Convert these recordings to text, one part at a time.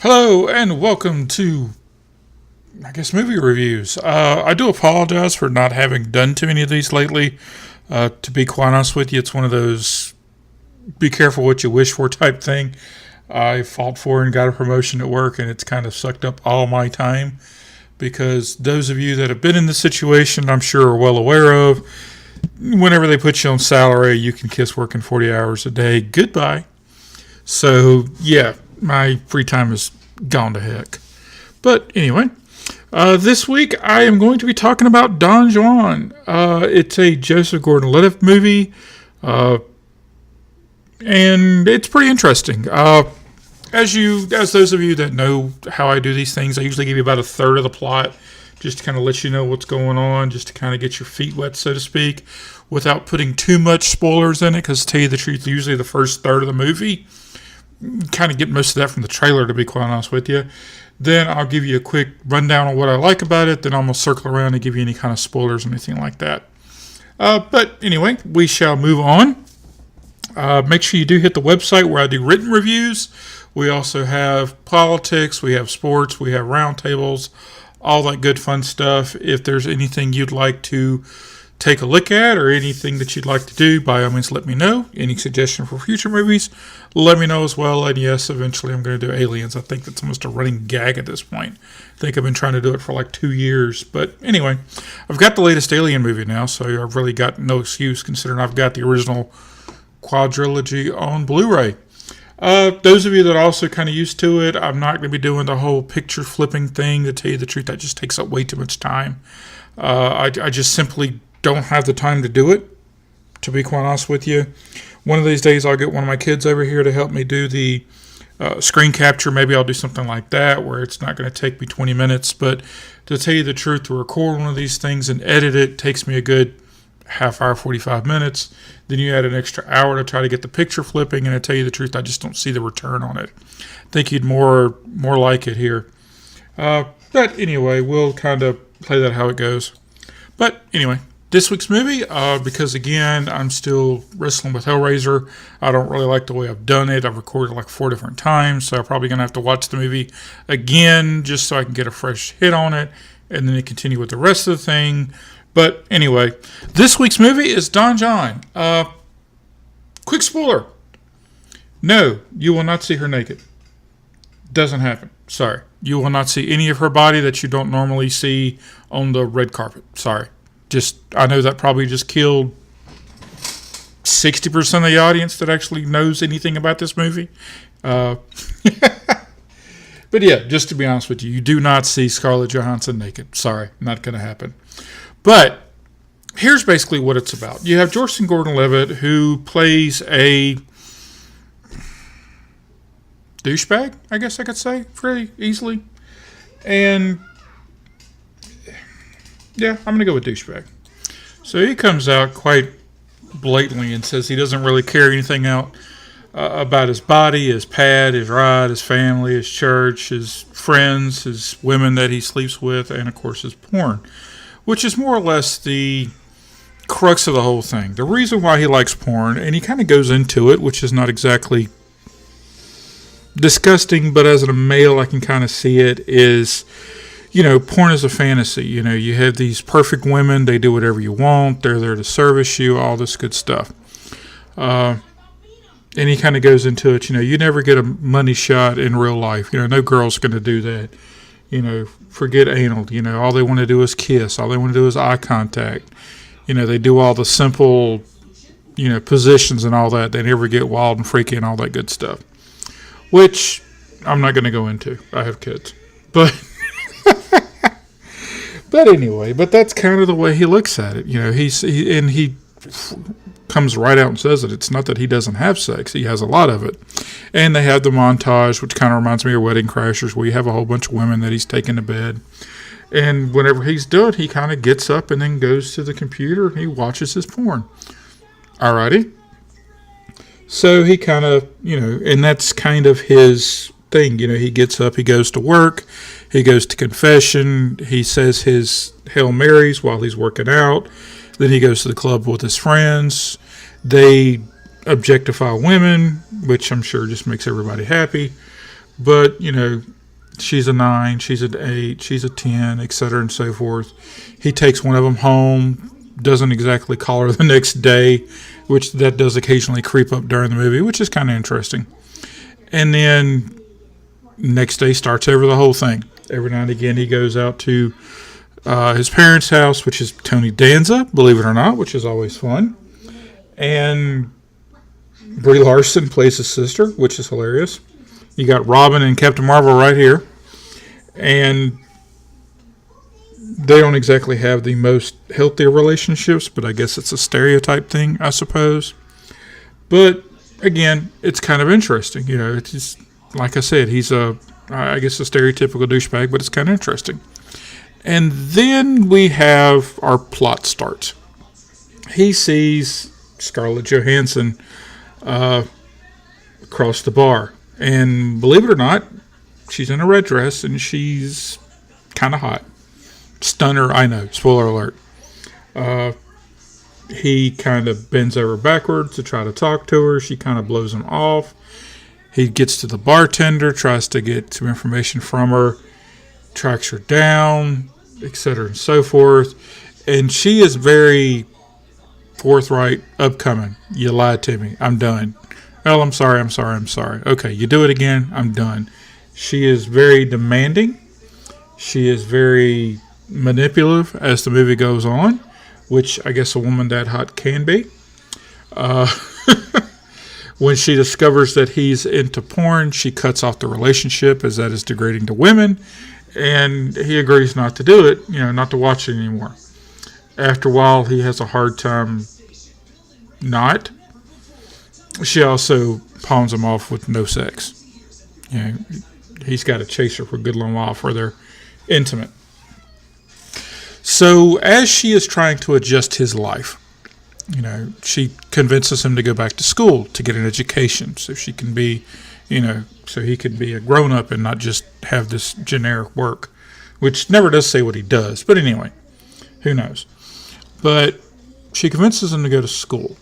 Hello and welcome to, movie reviews. I do apologize for not having done too many of these lately. To be quite honest with you, it's one of those be careful what you wish for type thing. I fought for and got a promotion at work, and it's kind of sucked up all my time because those of you that have been in this situation, I'm sure, are well aware of. Whenever they put you on salary, you can kiss working 40 hours a day goodbye. So, yeah, my free time is gone to heck. But anyway, this week I am going to be talking about Don Juan. It's a Joseph Gordon-Levitt movie, and it's pretty interesting. As those of you that know how I do these things, I usually give you about a third of the plot, just to kind of let you know what's going on, just to kind of get your feet wet, so to speak, without putting too much spoilers in it, because to tell you the truth, usually the first third of the movie, kind of get most of that from the trailer, to be quite honest with you. Then I'll give you a quick rundown on what I like about it, then I'm going to circle around and give you any kind of spoilers or anything like that. But anyway, we shall move on. Make sure you do hit the website where I do written reviews. We also have politics, we have sports, we have roundtables, all that good fun stuff. If there's anything you'd like to take a look at or anything that you'd like to do, by all means let me know. Any suggestion for future movies, let me know as well. And yes, eventually I'm going to do Aliens. I think that's almost a running gag at this point. I think I've been trying to do it for like 2 years. But anyway, I've got the latest Alien movie now, so I've really got no excuse considering I've got the original quadrilogy on Blu-ray. Those of you that are also kind of used to it, I'm not going to be doing the whole picture flipping thing. To tell you the truth, that just takes up way too much time. I just simply don't have the time to do it, to be quite honest with you. One of these days I'll get one of my kids over here to help me do the screen capture. Maybe I'll do something like that where it's not going to take me 20 minutes. But to tell you the truth, to record one of these things and edit it takes me a good half hour, 45 minutes. Then you add an extra hour to try to get the picture flipping, and to tell you the truth, I just don't see the return on it. I think you'd more like it here. But anyway, we'll kind of play that how it goes. But anyway, this week's movie, because again, I'm still wrestling with Hellraiser. I don't really like the way I've done it. I've recorded like 4 different times, so I'm probably going to have to watch the movie again just so I can get a fresh hit on it, and then continue with the rest of the thing. But anyway, this week's movie is Don Juan. Quick spoiler. No, you will not see her naked. Doesn't happen. Sorry. You will not see any of her body that you don't normally see on the red carpet. Sorry. I know that probably just killed 60% of the audience that actually knows anything about this movie. But yeah, just to be honest with you, you do not see Scarlett Johansson naked. Sorry, not going to happen. But here's basically what it's about. You have Joseph Gordon-Levitt, who plays a douchebag, I guess I could say, pretty easily. And yeah, I'm going to go with douchebag. So he comes out quite blatantly and says he doesn't really care anything out about his body, his pad, his ride, his family, his church, his friends, his women that he sleeps with, and of course his porn, which is more or less the crux of the whole thing. The reason why he likes porn, and he kind of goes into it, which is not exactly disgusting, but as a male I can kind of see it, is, porn is a fantasy. You have these perfect women, they do whatever you want, they're there to service you, all this good stuff. And he kind of goes into it, you never get a money shot in real life. No girl's going to do that. Forget anal. All they want to do is kiss. All they want to do is eye contact. They do all the simple, positions and all that. They never get wild and freaky and all that good stuff. Which I'm not going to go into. I have kids. But anyway, that's kind of the way he looks at it. He comes right out and says it. It's not that he doesn't have sex. He has a lot of it. And they have the montage, which kind of reminds me of Wedding Crashers, where you have a whole bunch of women that he's taken to bed. And whenever he's done, he kind of gets up and then goes to the computer and he watches his porn. Alrighty. So he kind of, and that's kind of his thing. He gets up, he goes to work, he goes to confession, he says his Hail Marys while he's working out. Then he goes to the club with his friends. They objectify women, which I'm sure just makes everybody happy. But, she's a 9, she's an 8, she's a 10, etc. and so forth. He takes one of them home, doesn't exactly call her the next day, which that does occasionally creep up during the movie, which is kind of interesting. And then next day starts over the whole thing. Every now and again he goes out to his parents' house, which is Tony Danza, believe it or not, which is always fun. And Brie Larson plays his sister, which is hilarious. You got Robin and Captain Marvel right here. And they don't exactly have the most healthy relationships, but I guess it's a stereotype thing, I suppose. But again, it's kind of interesting. It's just, like I said, he's I guess a stereotypical douchebag, but it's kind of interesting. And then we have our plot start. He sees Scarlett Johansson across the bar. And believe it or not, she's in a red dress and she's kind of hot. Stunner, I know. Spoiler alert. He kind of bends over backwards to try to talk to her. She kind of blows him off. He gets to the bartender, tries to get some information from her, tracks her down, etc. and so forth. And she is very forthright, upcoming. You lied to me. I'm done. Well, I'm sorry. Okay, you do it again. I'm done. She is very demanding. She is very manipulative as the movie goes on, which I guess a woman that hot can be. When she discovers that he's into porn, she cuts off the relationship as that is degrading to women, and he agrees not to do it, not to watch it anymore. After a while, he has a hard time not. She also pawns him off with no sex. He's got to chase her for a good long while for they're intimate. So as she is trying to adjust his life, she convinces him to go back to school to get an education so she can be, so he can be a grown-up and not just have this generic work, which never does say what he does. But anyway, who knows? But she convinces him to go to school.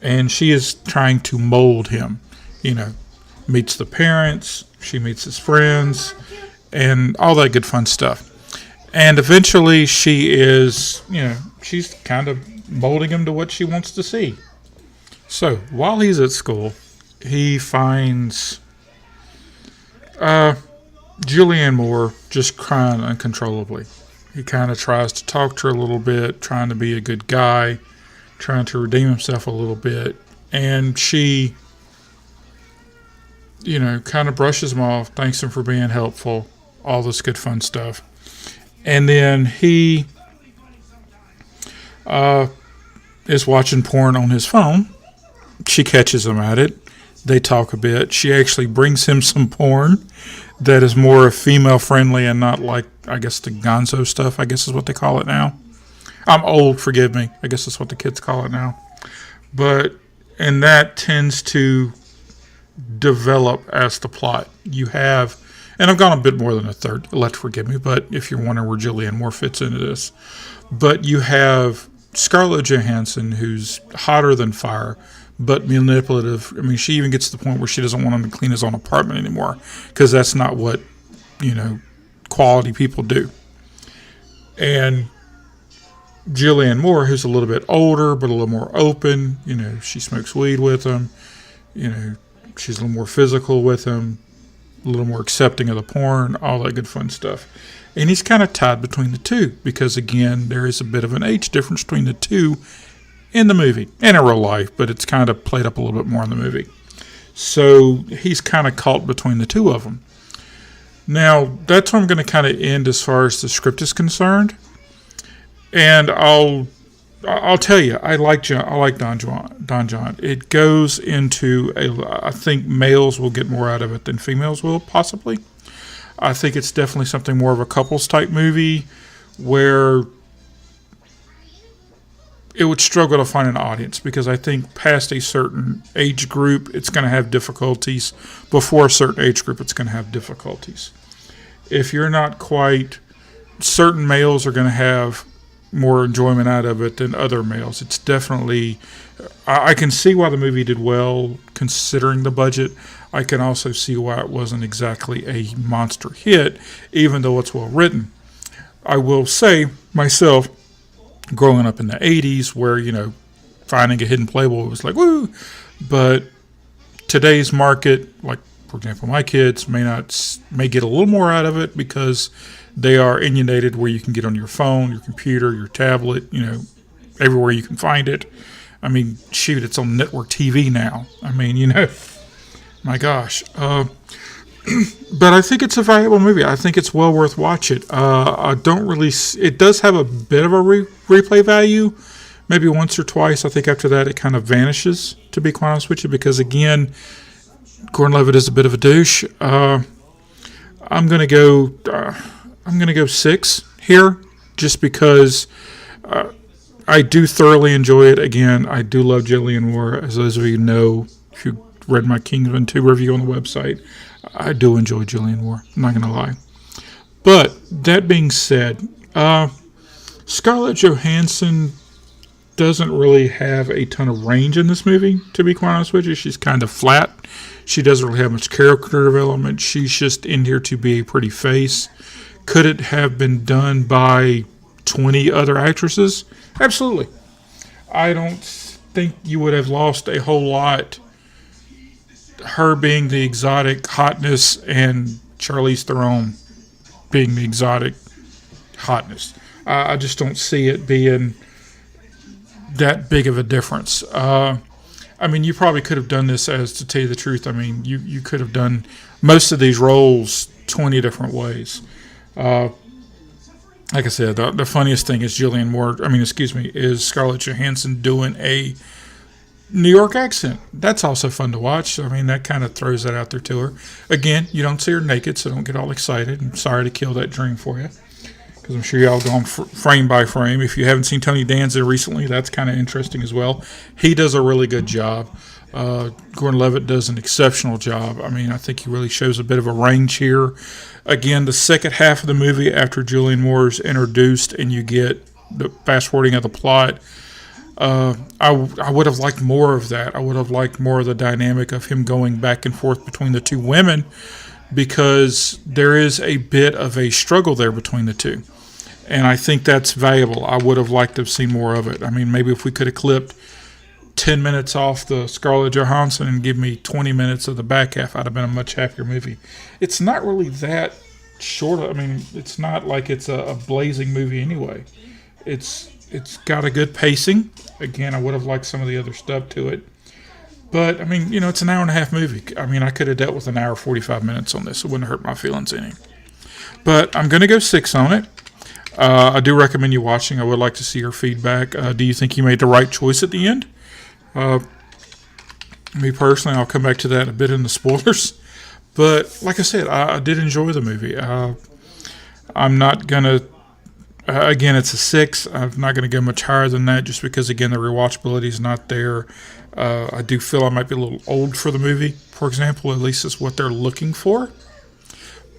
And she is trying to mold him, meets the parents, she meets his friends, and all that good fun stuff. And eventually she is, she's kind of molding him to what she wants to see. So while he's at school, he finds Julianne Moore just crying uncontrollably. He kind of tries to talk to her a little bit, trying to be a good guy, trying to redeem himself a little bit, and she kind of brushes him off, thanks him for being helpful, all this good fun stuff. And then he is watching porn on his phone. She catches him at it. They talk a bit. She actually brings him some porn that is more female friendly and not like, I guess, the gonzo stuff, I guess is what they call it now. I'm old, forgive me. I guess that's what the kids call it now. And that tends to develop as the plot. You have, and I've gone a bit more than a third, you'll have to forgive me, but if you're wondering where Julianne Moore fits into this. But you have Scarlett Johansson, who's hotter than fire, but manipulative. I mean, she even gets to the point where she doesn't want him to clean his own apartment anymore, because that's not what, quality people do. And Julianne Moore, who's a little bit older, but a little more open, she smokes weed with him, she's a little more physical with him, a little more accepting of the porn, all that good fun stuff. And he's kind of tied between the two, because again, there is a bit of an age difference between the two in the movie, and in real life, but it's kind of played up a little bit more in the movie. So he's kind of caught between the two of them. Now, that's where I'm going to kind of end as far as the script is concerned. And I'll tell you, I like Don John. It goes into I think males will get more out of it than females will, possibly. I think it's definitely something more of a couples type movie where it would struggle to find an audience, because I think past a certain age group, it's going to have difficulties. Before a certain age group, it's going to have difficulties. If you're not quite, certain males are going to have more enjoyment out of it than other males. It's definitely, I can see why the movie did well considering the budget. I can also see why it wasn't exactly a monster hit, even though it's well written. I will say myself, growing up in the 80s, where, finding a hidden Playboy was like, woo! But today's market, like, for example, my kids may get a little more out of it because they are inundated where you can get on your phone, your computer, your tablet, everywhere you can find it. I mean, shoot, it's on network TV now. I mean, my gosh. But I think it's a valuable movie. I think it's well worth watching. I don't really. It does have a bit of a replay value, maybe once or twice. I think after that it kind of vanishes. To be quite honest with you, because again, Gordon-Levitt is a bit of a douche. I'm gonna go. I'm gonna go 6 here, just because I do thoroughly enjoy it. Again, I do love Julianne Moore, as those of you know, if you read my Kingsman 2 review on the website. I do enjoy Julianne Moore, I'm not going to lie. But, that being said, Scarlett Johansson doesn't really have a ton of range in this movie, to be quite honest with you. She's kind of flat. She doesn't really have much character development. She's just in here to be a pretty face. Could it have been done by 20 other actresses? Absolutely. I don't think you would have lost a whole lot, her being the exotic hotness and Charlize Theron being the exotic hotness. I just don't see it being that big of a difference. I mean, you probably could have done this, as to tell you the truth, I mean, you could have done most of these roles 20 different ways. Like I said, the funniest thing is is Scarlett Johansson doing a New York accent. That's also fun to watch. I mean, that kind of throws that out there to her. Again, you don't see her naked, so don't get all excited. I'm sorry to kill that dream for you, because I'm sure y'all gone frame by frame. If you haven't seen Tony Danza recently, that's kind of interesting as well. He does a really good job. Gordon-Levitt does an exceptional job. I mean, I think he really shows a bit of a range here. Again, the second half of the movie, after Julianne Moore is introduced and you get the fast-forwarding of the plot, I would have liked more of that. I would have liked more of the dynamic of him going back and forth between the two women, because there is a bit of a struggle there between the two. And I think that's valuable. I would have liked to have seen more of it. I mean, maybe if we could have clipped 10 minutes off the Scarlett Johansson and give me 20 minutes of the back half, I'd have been a much happier movie. It's not really that short. I mean, it's not like it's a blazing movie anyway. It's got a good pacing. Again, I would have liked some of the other stuff to it. But, I mean, it's an hour and a half movie. I mean, I could have dealt with an hour 45 minutes on this. It wouldn't hurt my feelings any. But I'm going to go 6 on it. I do recommend you watching. I would like to see your feedback. Do you think you made the right choice at the end? Me personally, I'll come back to that a bit in the spoilers. But, like I said, I did enjoy the movie. I'm not going to... again, it's a 6. I'm not going to go much higher than that, just because, again, the rewatchability is not there. I do feel I might be a little old for the movie, for example. At least it's what they're looking for.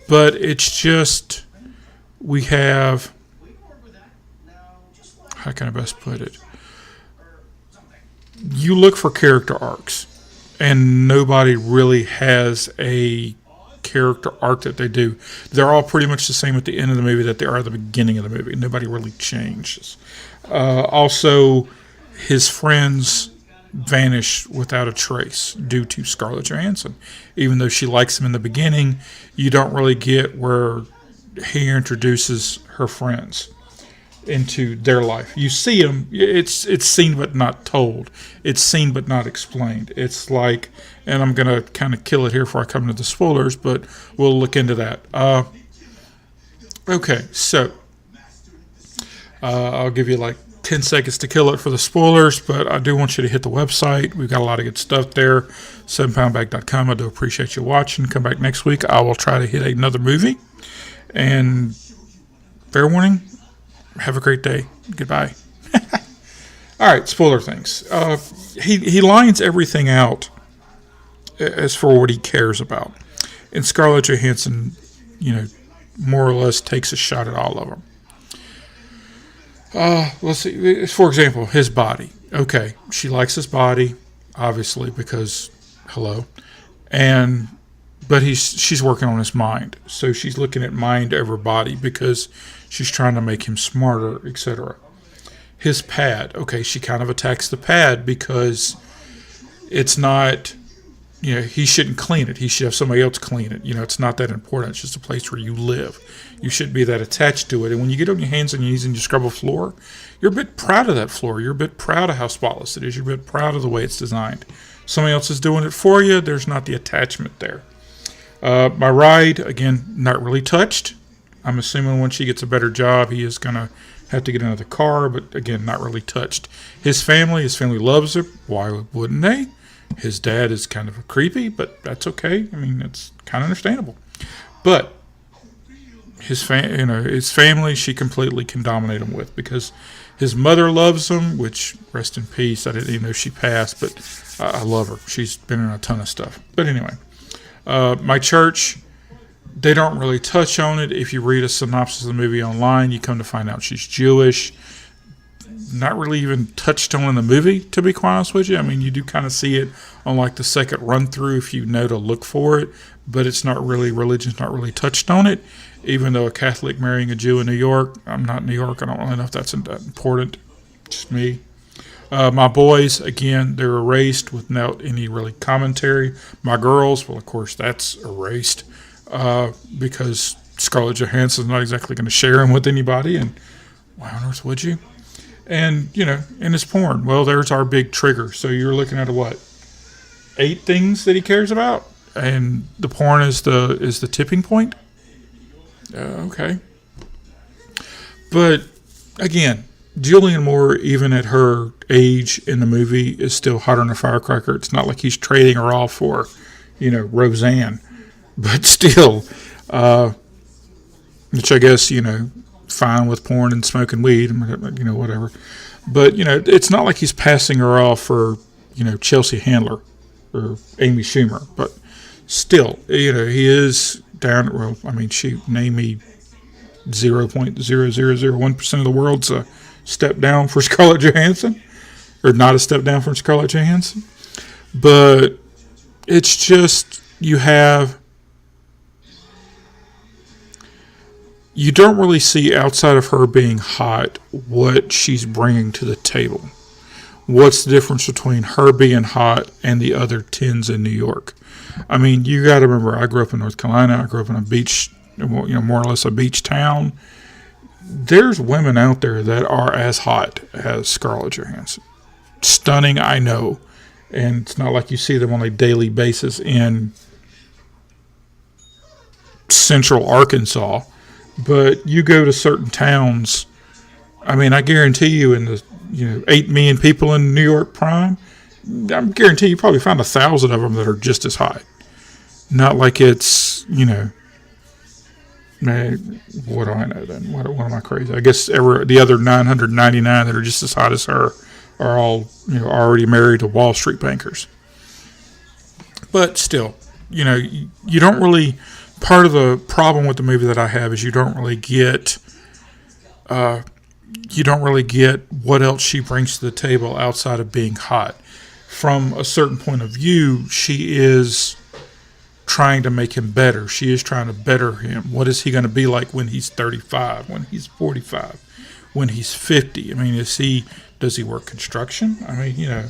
But it's just, we have, how can I best put it? You look for character arcs, and nobody really has a character arc that they do. They're all pretty much the same at the end of the movie that they are at the beginning of the movie. Nobody really changes. Also, his friends vanish without a trace due to Scarlett Johansson. Even though she likes him in the beginning, you don't really get where he introduces her friends into their life. You see them, it's seen but not told. It's seen but not explained. It's like, and I'm going to kind of kill it here before I come into the spoilers, but we'll look into that. Okay, so I'll give you like 10 seconds to kill it for the spoilers, but I do want you to hit the website. We've got a lot of good stuff there. 7poundbag.com. I do appreciate you watching. Come back next week. I will try to hit another movie. And fair warning, have a great day. Goodbye. All right, spoiler things. He lines everything out as for what he cares about. And Scarlett Johansson, more or less takes a shot at all of them. Let's see. For example, his body. Okay, she likes his body, obviously, because, hello. and but she's working on his mind. So she's looking at mind over body because she's trying to make him smarter, etc. His pad, okay, she kind of attacks the pad because it's not, he shouldn't clean it. He should have somebody else clean it. It's not that important. It's just a place where you live. You shouldn't be that attached to it. And when you get on your hands and knees and you scrub a floor, you're a bit proud of that floor. You're a bit proud of how spotless it is. You're a bit proud of the way it's designed. Somebody else is doing it for you. There's not the attachment there. My ride, again, not really touched. I'm assuming once she gets a better job, he is going to have to get another car, but again, not really touched. His family loves her. Why wouldn't they? His dad is kind of creepy, but that's okay. I mean, it's kind of understandable. But his family, she completely can dominate him with, because his mother loves him, which, rest in peace. I didn't even know she passed, but I love her. She's been in a ton of stuff. But anyway, my church, they don't really touch on it. If you read a synopsis of the movie online, you come to find out she's Jewish. Not really even touched on in the movie, to be quite honest with you. I mean, you do kind of see it on like the second run through if you know to look for it, but it's not really, religion's not really touched on it, even though a Catholic marrying a Jew in New York. I'm not in New York. I don't really know if that's important. Just me. My boys, again, they're erased without any really commentary. My girls, well, of course, that's erased. Because Scarlett Johansson's not exactly going to share him with anybody, and why on earth would you? And, and his porn. Well, there's our big trigger. So you're looking at 8 things that he cares about, and the porn is the tipping point. Okay. But again, Julianne Moore, even at her age in the movie, is still hotter than a firecracker. It's not like he's trading her off for, Roseanne. But still, which I guess, fine with porn and smoking weed, whatever. But, it's not like he's passing her off for, Chelsea Handler or Amy Schumer. But still, he is down. Well, I mean, name me 0.0001% of the world's a step down for Scarlett Johansson. Or not a step down from Scarlett Johansson. But it's just, you don't really see, outside of her being hot, what she's bringing to the table. What's the difference between her being hot and the other 10s in New York? I mean, you got to remember, I grew up in North Carolina. I grew up in a beach, more or less a beach town. There's women out there that are as hot as Scarlett Johansson. Stunning, I know. And it's not like you see them on a daily basis in central Arkansas. But you go to certain towns, I mean, I guarantee you in the 8 million people in New York prime, I guarantee you probably find 1,000 of them that are just as hot. Not like it's, man, what do I know then? What am I crazy? I guess the other 999 that are just as hot as her are all, already married to Wall Street bankers. But still, you don't really... Part of the problem with the movie that I have is you don't really get what else she brings to the table outside of being hot. From a certain point of view, she is trying to make him better. She is trying to better him. What is he going to be like when he's 35, when he's 45, when he's 50? I mean, does he work construction? I mean,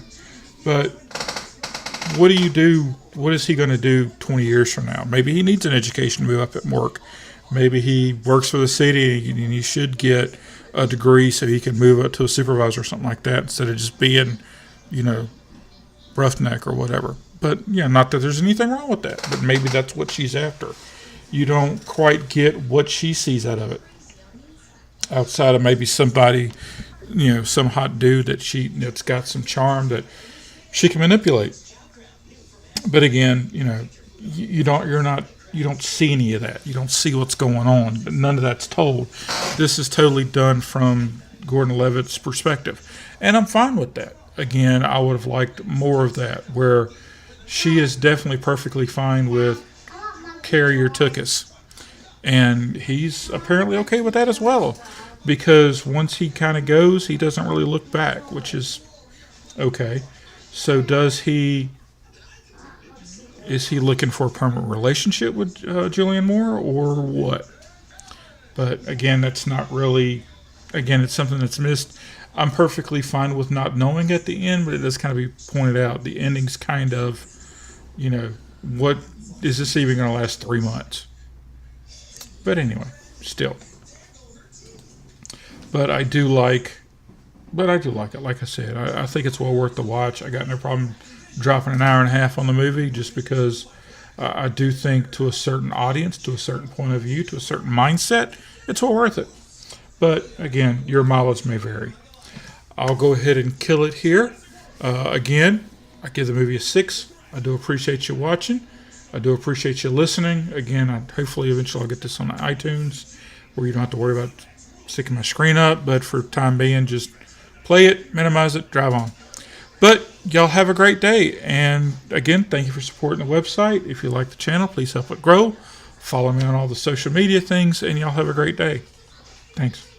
but what do you do? What is he going to do 20 years from now? Maybe he needs an education to move up at work. Maybe he works for the city and he should get a degree so he can move up to a supervisor or something like that instead of just being, roughneck or whatever. But, not that there's anything wrong with that, but maybe that's what she's after. You don't quite get what she sees out of it. Outside of maybe somebody, some hot dude that's got some charm that she can manipulate. But again, you don't see any of that. You don't see what's going on. None of that's told. This is totally done from Gordon-Levitt's perspective. And I'm fine with that. Again, I would have liked more of that, where she is definitely perfectly fine with Carrier Tookus. And he's apparently okay with that as well. Because once he kind of goes, he doesn't really look back, which is okay. So does he... is he looking for a permanent relationship with Julianne Moore or what? But again, that's not really. Again, it's something that's missed. I'm perfectly fine with not knowing at the end, but it does kind of be pointed out. The ending's kind of, what is this even going to last 3 months? But anyway, still. But I do like it. Like I said, I think it's well worth the watch. I got no problem dropping an hour and a half on the movie just because I do think to a certain audience, to a certain point of view, to a certain mindset, it's well worth it. But again, your mileage may vary. I'll go ahead and kill it here. Again, I give the movie a 6. I do appreciate you watching. I do appreciate you listening. Again, hopefully eventually I'll get this on iTunes where you don't have to worry about sticking my screen up. But for the time being, just play it, minimize it, drive on. But y'all have a great day. And again, thank you for supporting the website. If you like the channel, please help it grow. Follow me on all the social media things, and y'all have a great day. Thanks.